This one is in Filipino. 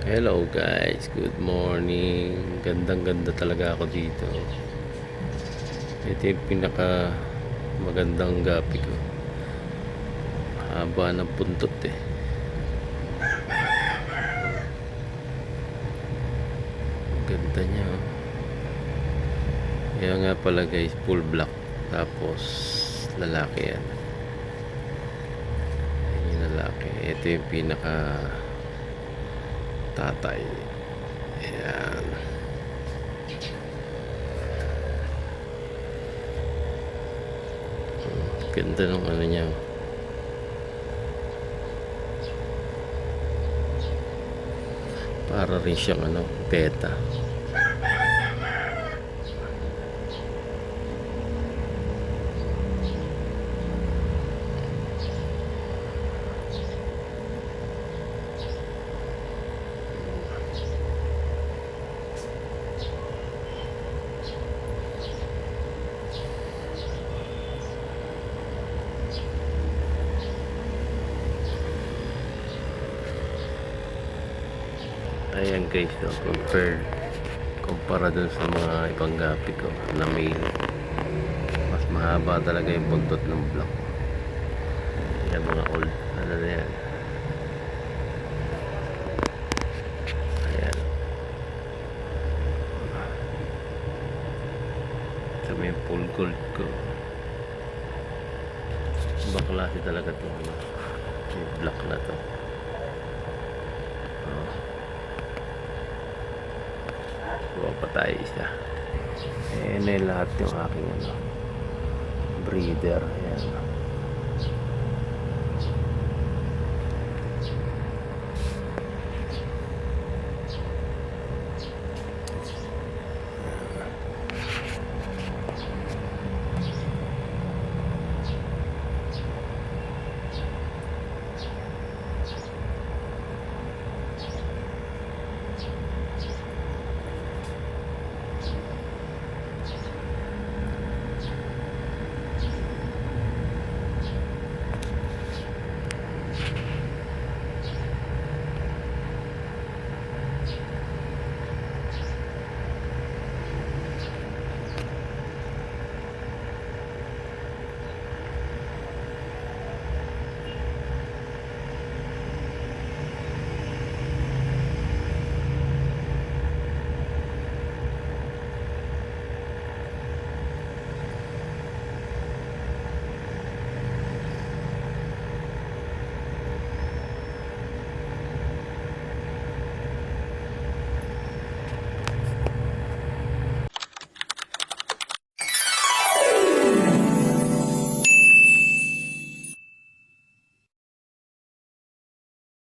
Hello guys, good morning. Gandang ganda talaga ako dito. Ito yung pinaka magandang gapi ko. Haba ng puntot eh. Ganda niya oh. Kaya nga pala guys, full black. Tapos lalaki yan. Yan yung lalaki. Ito yung pinaka tatay. Ayan. Ganda ng ano niya. Para rin siyang ano, beta. Ayan guys, no, kumpara dun sa mga ibang gapi ko na male, mas mahaba talaga yung buntot ng black. Yan mga old ano na yan. Ayan, ito may full gold ko. Baklase talaga to ano, yung black na to. Kuha pa tayo isa. Ayan na yung lahat yung aking ano, breeder. Ayan.